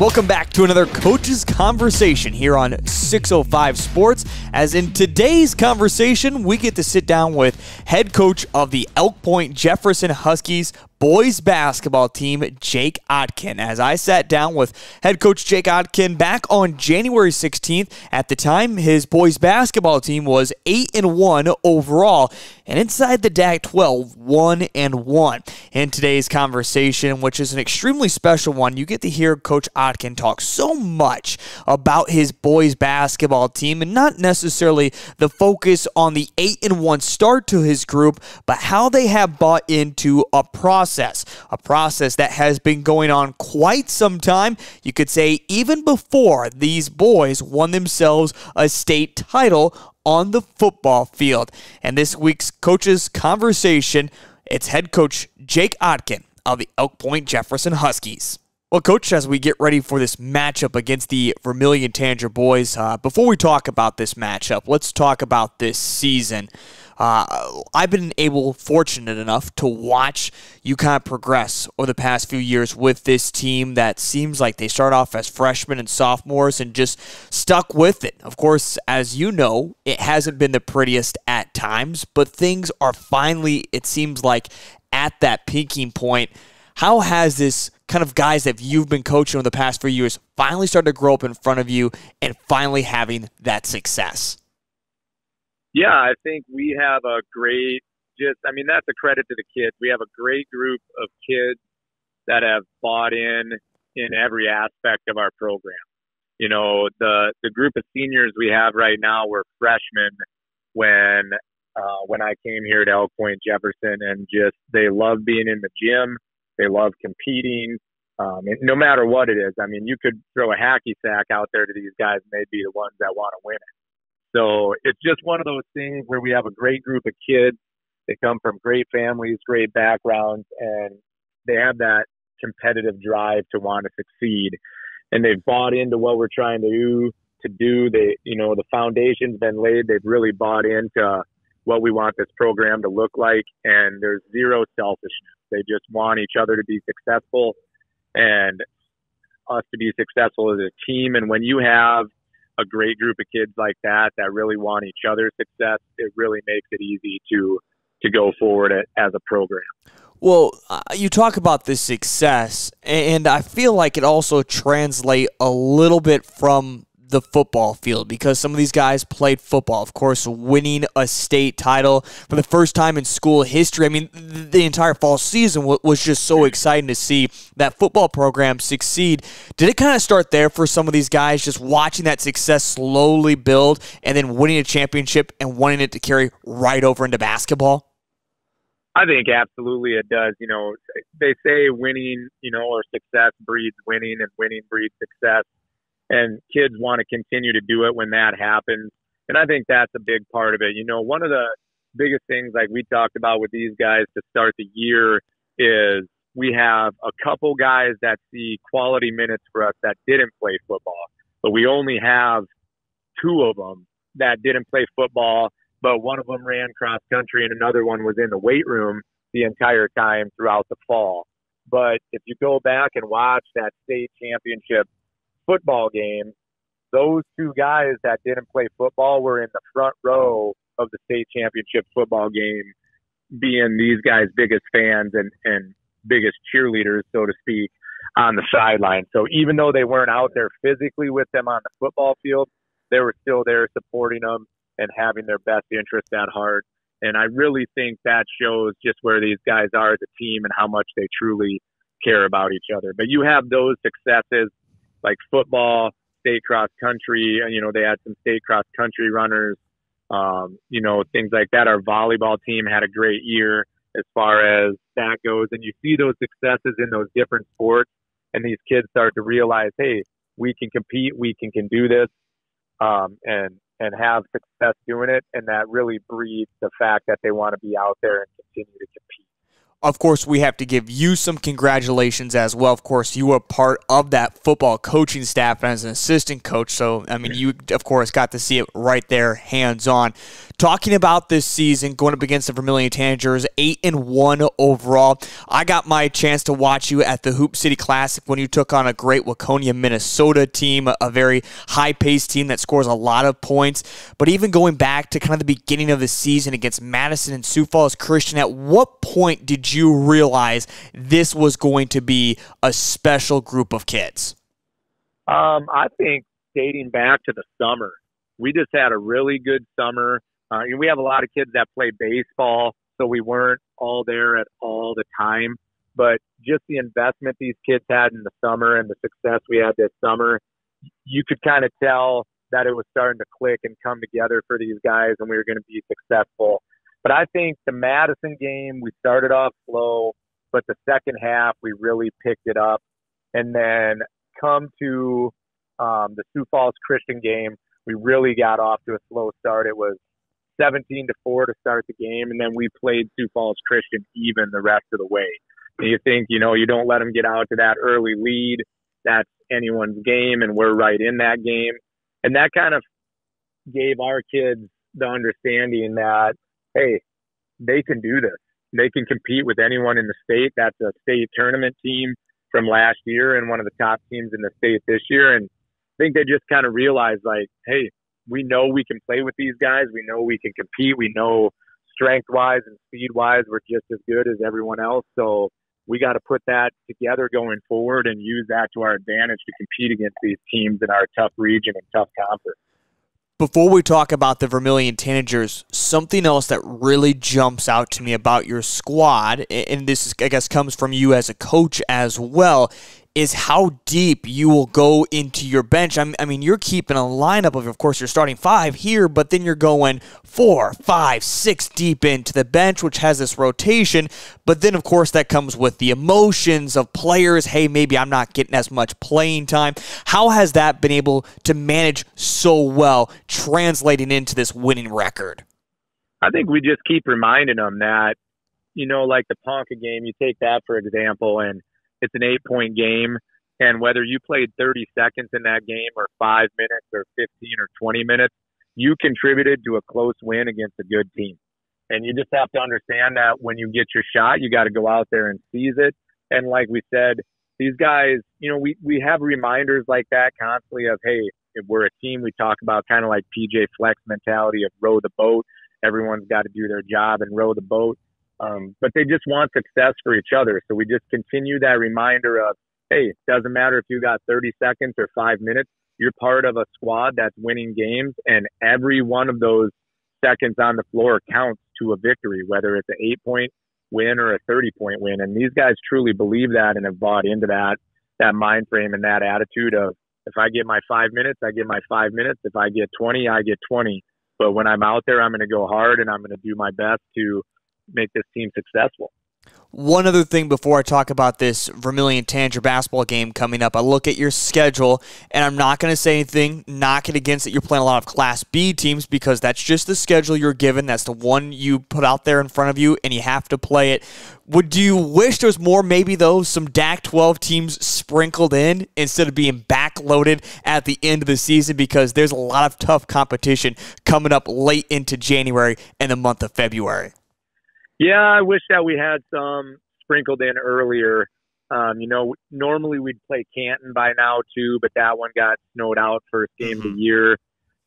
Welcome back to another Coach's Conversation here on 605 Sports. As in today's conversation, we get to sit down with head coach of the Elk Point-Jefferson Huskies boys basketball team, Jake Otkin. As I sat down with head coach Jake Otkin back on January 16th, at the time his boys basketball team was 8-1 overall, and inside the Pac-12, 1-1. In today's conversation, which is an extremely special one, you get to hear Coach Otkin talk so much about his boys basketball team, and not necessarily the focus on the 8-1 start to his group, but how they have bought into a process that has been going on quite some time. You could say even before these boys won themselves a state title on the football field. And this week's Coach's Conversation, it's head coach Jake Otkin of the Elk Point-Jefferson Huskies. Well, Coach, as we get ready for this matchup against the Vermilion Tanager boys, before we talk about this matchup, let's talk about this season. I've been fortunate enough to watch you kind of progress over the past few years with this team that seems like they start off as freshmen and sophomores and just stuck with it. Of course, as you know, it hasn't been the prettiest at times, but things are finally, it seems like, at that peaking point. How has this kind of guys that you've been coaching over the past few years finally started to grow up in front of you and finally having that success? Yeah, I think we have a great, that's a credit to the kids. We have a great group of kids that have bought in every aspect of our program. You know, the group of seniors we have right now were freshmen when I came here to Elk Point-Jefferson, and just they love being in the gym. They love competing, no matter what it is. I mean, you could throw a hacky sack out there to these guys, and they'd be the ones that want to win it. So it's just one of those things where we have a great group of kids. They come from great families, great backgrounds, and they have that competitive drive to want to succeed. And they've bought into what we're trying to do. They, the foundation's been laid. They've really bought into what we want this program to look like, and there's zero selfishness. They just want each other to be successful and us to be successful as a team. And when you have a great group of kids like that really want each other's success, it really makes it easy to go forward as a program. Well, you talk about this success, and I feel like it also translates a little bit from the football field, because some of these guys played football. Of course, winning a state title for the first time in school history. I mean, the entire fall season was just so exciting to see that football program succeed. Did it kind of start there for some of these guys, just watching that success slowly build and then winning a championship and wanting it to carry right over into basketball? I think absolutely it does. They say winning, or success breeds winning, and winning breeds success. And kids want to continue to do it when that happens. And I think that's a big part of it. One of the biggest things, like we talked about with these guys to start the year, is we have a couple guys that see quality minutes for us that didn't play football. But we only have two of them that didn't play football, but one of them ran cross country and another one was in the weight room the entire time throughout the fall. But if you go back and watch that state championship football game, those two guys that didn't play football were in the front row of the state championship football game, being these guys' biggest fans and biggest cheerleaders, so to speak, on the sideline. So even though they weren't out there physically with them on the football field, they were still there supporting them and having their best interest at heart. And I really think that shows just where these guys are as a team and how much they truly care about each other. But you have those successes like football, state cross country, and, they had some state cross country runners, things like that. Our volleyball team had a great year as far as that goes. And you see those successes in those different sports, and these kids start to realize, hey, we can compete, we can do this, and have success doing it. And that really breeds the fact that they want to be out there and continue to compete. Of course, we have to give you some congratulations as well. Of course, you were part of that football coaching staff as an assistant coach. So, I mean, you, of course, got to see it right there, hands-on. Talking about this season, going up against the Vermilion Tanagers, 8-1 overall. I got my chance to watch you at the Hoop City Classic when you took on a great Waconia, Minnesota team, a very high-paced team that scores a lot of points. But even going back to kind of the beginning of the season against Madison and Sioux Falls Christian, at what point did you realize this was going to be a special group of kids? I think dating back to the summer, we just had a really good summer. We have a lot of kids that play baseball, so we weren't all there at all the time. But just the investment these kids had in the summer and the success we had this summer, you could kind of tell that it was starting to click and come together for these guys, and we were going to be successful. But I think the Madison game, we started off slow, but the second half, we really picked it up. And then come to the Sioux Falls Christian game, we really got off to a slow start. It was 17-4 to start the game, and then we played Sioux Falls Christian even the rest of the way. And you think, you don't let them get out to that early lead. That's anyone's game, and we're right in that game. And that kind of gave our kids the understanding that, hey, they can do this. They can compete with anyone in the state. That's a state tournament team from last year and one of the top teams in the state this year. And I think they just kind of realized, like, hey, we know we can play with these guys. We know we can compete. We know strength-wise and speed-wise we're just as good as everyone else. So we got to put that together going forward and use that to our advantage to compete against these teams in our tough region and tough conference. Before we talk about the Vermilion Tanagers, something else that really jumps out to me about your squad, and this is, I guess, comes from you as a coach as well, is how deep you will go into your bench. I mean, you're keeping a lineup of course, you're starting 5 here, but then you're going 4, 5, 6 deep into the bench, which has this rotation. But then, of course, that comes with the emotions of players. Hey, maybe I'm not getting as much playing time. How has that been able to manage so well, translating into this winning record? I think we just keep reminding them that, like the Ponca game, you take that for example, and it's an 8-point game, and whether you played 30 seconds in that game or 5 minutes or 15 or 20 minutes, you contributed to a close win against a good team. And you just have to understand that when you get your shot, you got to go out there and seize it. And like we said, these guys, we have reminders like that constantly of, hey, if we're a team, we talk about kind of like PJ Flex mentality of row the boat. Everyone's got to do their job and row the boat. But they just want success for each other. So we just continue that reminder of, hey, it doesn't matter if you got 30 seconds or 5 minutes. You're part of a squad that's winning games, and every one of those seconds on the floor counts to a victory, whether it's an 8-point win or a 30-point win. And these guys truly believe that and have bought into that mind frame and that attitude of, if I get my 5 minutes, I get my 5 minutes. If I get 20, I get 20. But when I'm out there, I'm going to go hard and I'm going to do my best to make this team successful. One other thing before I talk about this Vermilion Tanager basketball game coming up, I look at your schedule, and I'm not going to say anything knocking against it. You're playing a lot of Class B teams because that's just the schedule you're given. That's the one you put out there in front of you, and you have to play it. Do you wish there was more, maybe, though, some DAC-12 teams sprinkled in instead of being backloaded at the end of the season? Because there's a lot of tough competition coming up late into January and the month of February. Yeah, I wish that we had some sprinkled in earlier. Normally we'd play Canton by now too, but that one got snowed out first game of the year.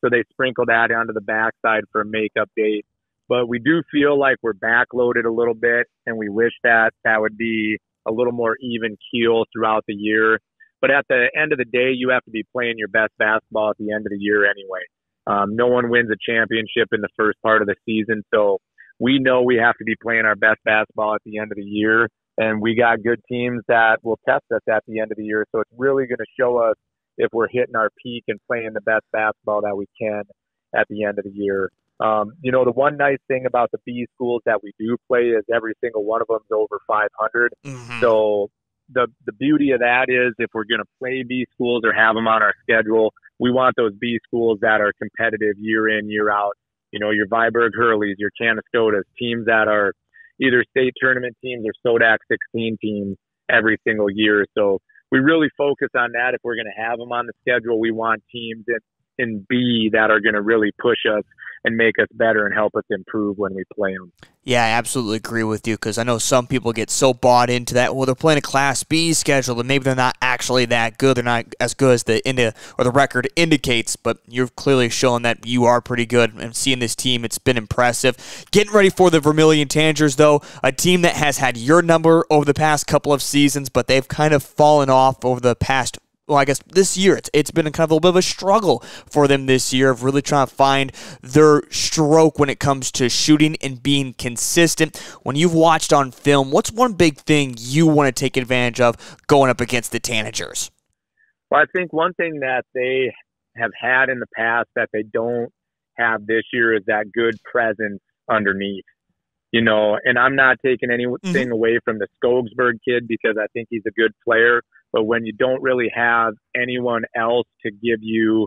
So they sprinkled that onto the backside for a makeup date. But we do feel like we're backloaded a little bit, and we wish that would be a little more even keel throughout the year. But at the end of the day, you have to be playing your best basketball at the end of the year anyway. No one wins a championship in the first part of the season, so we know we have to be playing our best basketball at the end of the year, and we got good teams that will test us at the end of the year. So it's really going to show us if we're hitting our peak and playing the best basketball that we can at the end of the year. The one nice thing about the B schools that we do play is every single one of them is over 500. So the beauty of that is if we're going to play B schools or have them on our schedule, we want those B schools that are competitive year in, year out. Your Viborg Hurleys, your Canastotas, teams that are, either state tournament teams or SODAC 16 teams every single year. So we really focus on that. If we're going to have them on the schedule, we want teams in B that are going to really push us and make us better and help us improve when we play them. Yeah, I absolutely agree with you, because I know some people get so bought into that. Well, they're playing a Class B schedule, and maybe they're not actually that good. They're not as good as the record indicates, but you've clearly shown that you are pretty good. And seeing this team, it's been impressive. Getting ready for the Vermilion Tanagers, though, a team that has had your number over the past couple of seasons, but they've kind of fallen off over the past, well, I guess this year, it's been kind of a little bit of a struggle for them this year of really trying to find their stroke when it comes to shooting and being consistent. When you've watched on film, what's one big thing you want to take advantage of going up against the Tanagers? Well, I think one thing that they have had in the past that they don't have this year is that good presence underneath. And I'm not taking anything away from the Skogsberg kid, because I think he's a good player. But when you don't really have anyone else to give you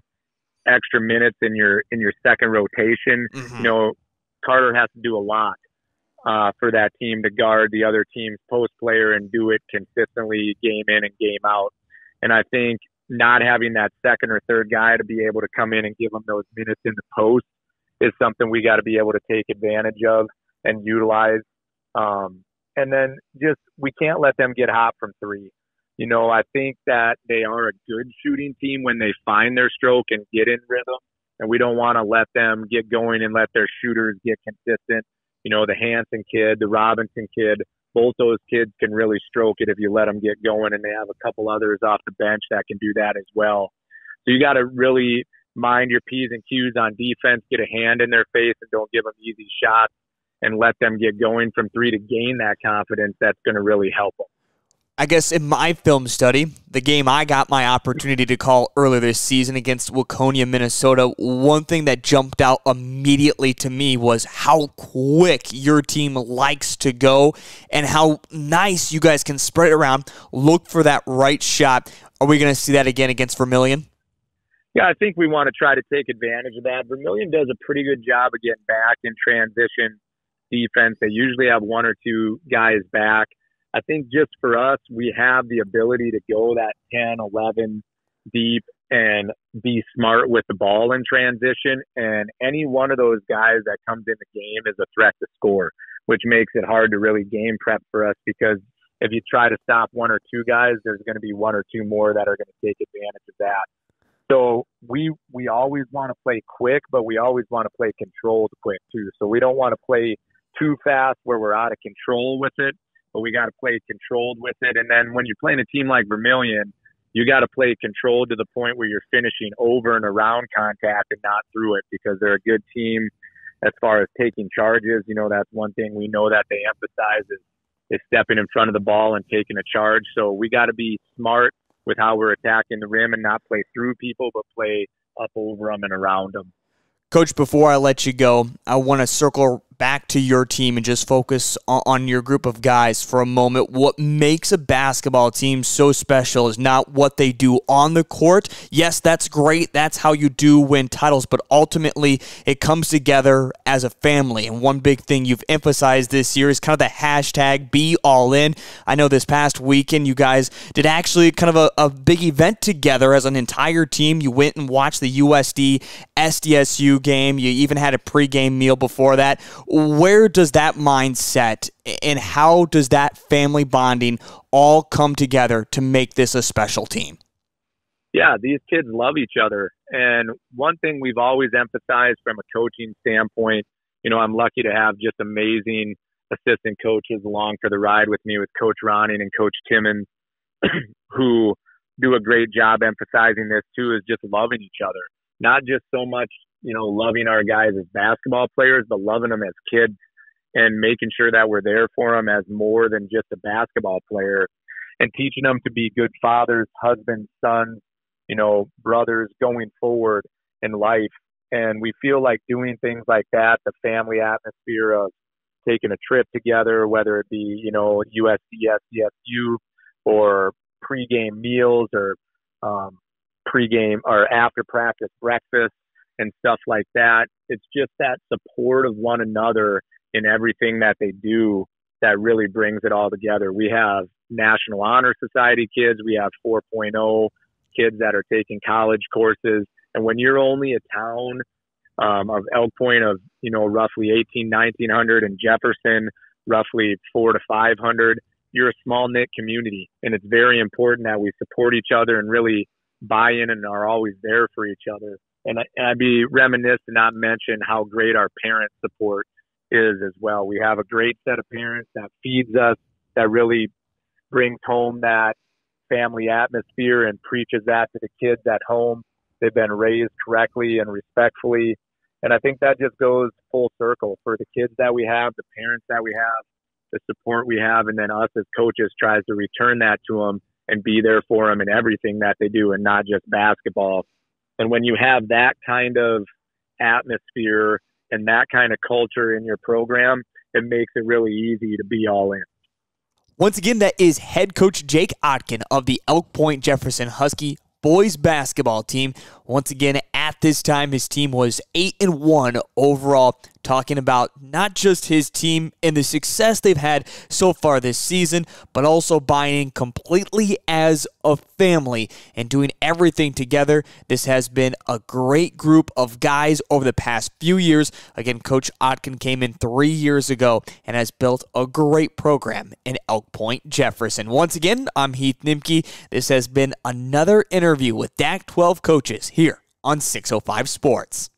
extra minutes in your second rotation, Carter has to do a lot for that team to guard the other team's post player and do it consistently game in and game out. And I think not having that second or third guy to be able to come in and give them those minutes in the post is something we got to be able to take advantage of and utilize. And then we can't let them get hot from three. I think that they are a good shooting team when they find their stroke and get in rhythm, and we don't want to let them get going and let their shooters get consistent. The Hanson kid, the Robinson kid, both those kids can really stroke it if you let them get going, and they have a couple others off the bench that can do that as well. So you got to really mind your P's and Q's on defense, get a hand in their face, and don't give them easy shots, and let them get going from three to gain that confidence. That's going to really help them. I guess in my film study, the game I got my opportunity to call earlier this season against Waconia, Minnesota, one thing that jumped out immediately to me was how quick your team likes to go and how nice you guys can spread it around, look for that right shot. Are we going to see that again against Vermilion? Yeah, I think we want to try to take advantage of that. Vermilion does a pretty good job of getting back in transition defense. They usually have one or two guys back. I think just for us, we have the ability to go that 10, 11 deep and be smart with the ball in transition. And any one of those guys that comes in the game is a threat to score, which makes it hard to really game prep for us, because if you try to stop one or two guys, there's going to be one or two more that are going to take advantage of that. So we always want to play quick, but we always want to play controlled quick too. So we don't want to play too fast where we're out of control with it, but we got to play controlled with it. And then when you're playing a team like Vermilion, you got to play controlled to the point where you're finishing over and around contact and not through it, because they're a good team as far as taking charges. That's one thing we know that they emphasize is stepping in front of the ball and taking a charge. So we got to be smart with how we're attacking the rim and not play through people, but play up over them and around them. Coach, before I let you go, I want to circle back to your team and just focus on your group of guys for a moment. What makes a basketball team so special is not what they do on the court. Yes, that's great. That's how you do win titles, but ultimately it comes together as a family. And one big thing you've emphasized this year is kind of the hashtag Be All In. I know this past weekend you guys did actually kind of a big event together as an entire team. You went and watched the USD SDSU game. You even had a pregame meal before that. Where does that mindset and how does that family bonding all come together to make this a special team? Yeah, these kids love each other. And one thing we've always emphasized from a coaching standpoint, I'm lucky to have just amazing assistant coaches along for the ride with me, with Coach Ronning and Coach Timmons, who do a great job emphasizing this too, is just loving each other. Not just so much, loving our guys as basketball players, but loving them as kids and making sure that we're there for them as more than just a basketball player, and teaching them to be good fathers, husbands, sons, brothers going forward in life. And we feel like doing things like that, the family atmosphere of taking a trip together, whether it be, USD, SDSU, or pregame meals or pregame or after practice breakfast and stuff like that. It's just that support of one another in everything that they do that really brings it all together. We have National Honor Society kids. We have 4.0 kids that are taking college courses. And when you're only a town of Elk Point of, roughly 1,900 and Jefferson, roughly 400 to 500, you're a small knit community. And it's very important that we support each other and really buy in and are always there for each other. And I'd be remiss to not mention how great our parent support is as well. We have a great set of parents that feeds us, that really brings home that family atmosphere and preaches that to the kids at home. They've been raised correctly and respectfully. And I think that just goes full circle for the kids that we have, the parents that we have, the support we have, and then us as coaches tries to return that to them and be there for them in everything that they do and not just basketball. And when you have that kind of atmosphere and that kind of culture in your program, it makes it really easy to be all in. Once again, that is head coach Jake Otkin of the Elk Point-Jefferson Husky boys basketball team. Once again, at this time, his team was 8-1 overall, talking about not just his team and the success they've had so far this season, but also buying completely as a family and doing everything together. This has been a great group of guys over the past few years. Again, Coach Otkin came in 3 years ago and has built a great program in Elk Point-Jefferson. Once again, I'm Heath Nimke. This has been another interview with DAC 12 coaches here on 605 Sports.